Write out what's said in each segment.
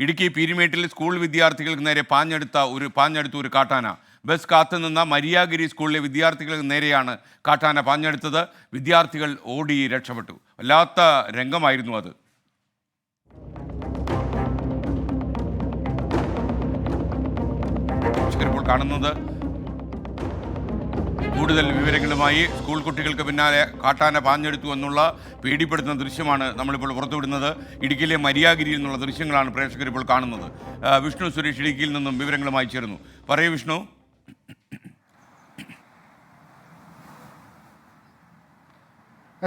Idukki പീരുമേട്ടിൽ school വിദ്യാർത്ഥികൾക്ക് നേരെ പാഞ്ഞെടുത്ത ഒരു കാട്ടാന. ബസ് കാത്തുനിന്ന മരിയാഗിരി സ്കൂളിലെ വിദ്യാർത്ഥികൾക്ക് നേരെയാണ് കാട്ടാന പാഞ്ഞെടുത്തത്. വിദ്യാർത്ഥികൾ ഓടി രക്ഷപ്പെട്ടു. വല്ലാത്ത രംഗമായിരുന്നു അത്. ഇപ്പോൾ കാണുന്നത് കൂടുതൽ വിവരങ്ങളുമായി സ്കൂൾ കുട്ടികൾക്ക് പിന്നാലെ കാട്ടാന പാഞ്ഞെടുത്തു എന്നുള്ള പേടിപ്പെടുത്തുന്ന ദൃശ്യമാണ് നമ്മളിപ്പോൾ പുറത്തുവിടുന്നത്. ഇടുക്കിയിലെ മരിയാഗിരിയിൽ നിന്നുള്ള ദൃശ്യങ്ങളാണ് പ്രേക്ഷകർ ഇപ്പോൾ കാണുന്നത്. വിഷ്ണു സുരേഷ് ഇടുക്കിയിൽ നിന്നും വിവരങ്ങളുമായി ചേരുന്നു. പറയൂ വിഷ്ണു.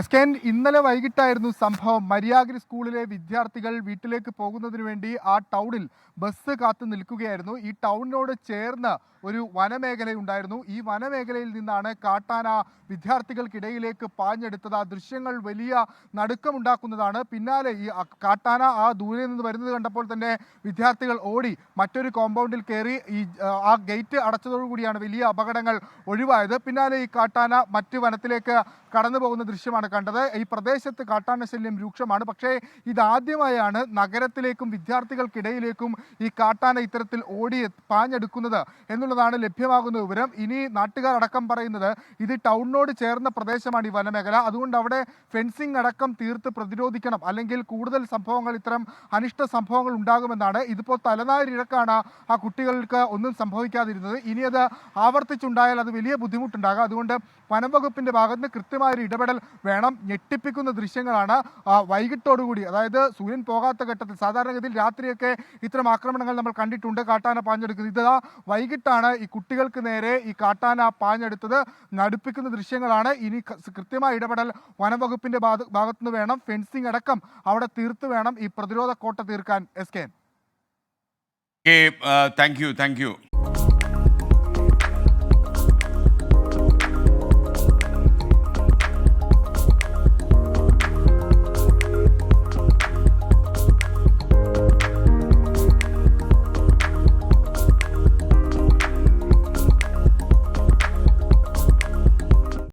എസ്കേൻ, ഇന്നലെ വൈകിട്ടായിരുന്നു സംഭവം. മരിയാഗിരി സ്കൂളിലെ വിദ്യാർത്ഥികൾ വീട്ടിലേക്ക് പോകുന്നതിന് വേണ്ടി ആ ടൗണിൽ ബസ് കാത്തു നിൽക്കുകയായിരുന്നു. ഈ ടൗണിനോട് ചേർന്ന് ഒരു വനമേഖലയുണ്ടായിരുന്നു. ഈ വനമേഖലയിൽ നിന്നാണ് കാട്ടാന വിദ്യാർത്ഥികൾക്കിടയിലേക്ക് പാഞ്ഞെടുത്തത്. ആ ദൃശ്യങ്ങൾ വലിയ നടുക്കമുണ്ടാക്കുന്നതാണ്. പിന്നാലെ ഈ കാട്ടാന ആ ദൂരെ നിന്ന് വരുന്നത് കണ്ടപ്പോൾ തന്നെ വിദ്യാർത്ഥികൾ ഓടി മറ്റൊരു കോമ്പൗണ്ടിൽ കയറി. ആ ഗേറ്റ് അടച്ചതോടുകൂടിയാണ് വലിയ അപകടങ്ങൾ ഒഴിവായത്. പിന്നാലെ ഈ കാട്ടാന മറ്റ് വനത്തിലേക്ക് കടന്നു പോകുന്ന ദൃശ്യമാണ് കണ്ടത്. ഈ പ്രദേശത്ത് കാട്ടാന ശല്യം രൂക്ഷമാണ്. പക്ഷേ ഇതാദ്യമായാണ് നഗരത്തിലേക്കും വിദ്യാർത്ഥികൾക്കിടയിലേക്കും ഈ കാട്ടാന ഇത്തരത്തിൽ ഓടി പാഞ്ഞെടുക്കുന്നത് എന്നുള്ളതാണ് ലഭ്യമാകുന്ന വിവരം. ഇനി നാട്ടുകാർ അടക്കം പറയുന്നത് ഇത് ടൗണിനോട് ചേർന്ന പ്രദേശമാണ് ഈ വനമേഖല. അതുകൊണ്ട് അവിടെ ഫെൻസിംഗ് അടക്കം തീർത്ത് പ്രതിരോധിക്കണം, അല്ലെങ്കിൽ കൂടുതൽ സംഭവങ്ങൾ, ഇത്തരം അനിഷ്ട സംഭവങ്ങൾ ഉണ്ടാകുമെന്നാണ്. ഇതിപ്പോൾ തലനാരിഴക്കാണ് ആ കുട്ടികൾക്ക് ഒന്നും സംഭവിക്കാതിരുന്നത്. ഇനി അത് ആവർത്തിച്ചുണ്ടായാൽ അത് വലിയ ബുദ്ധിമുട്ടുണ്ടാകും. അതുകൊണ്ട് വനംവകുപ്പിന്റെ ഭാഗത്ത് നിന്ന് കൃത്യമായൊരു ഇടപെടൽ വേണം. ഞെട്ടിപ്പിക്കുന്ന ദൃശ്യങ്ങളാണ്. വൈകിട്ടോടുകൂടി, അതായത് സൂര്യൻ പോകാത്ത ഘട്ടത്തിൽ, സാധാരണഗതിയിൽ രാത്രിയൊക്കെ ഇത്തരം ആക്രമണങ്ങൾ നമ്മൾ കണ്ടിട്ടുണ്ട്, കാട്ടാന പാഞ്ഞെടുക്കുന്നത്. ഇതാ വൈകിട്ടാണ് ഈ കുട്ടികൾക്ക് നേരെ ഈ കാട്ടാന പാഞ്ഞെടുത്തത്. നടുപ്പിക്കുന്ന ദൃശ്യങ്ങളാണ്. ഇനി കൃത്യമായ ഇടപെടൽ വനംവകുപ്പിന്റെ ഭാഗത്തുനിന്ന് വേണം. ഫെൻസിംഗ് അടക്കം അവിടെ തീർത്ത് വേണം ഈ പ്രതിരോധ കോട്ട തീർക്കാൻ. എസ്കേൻ, താങ്ക് യു.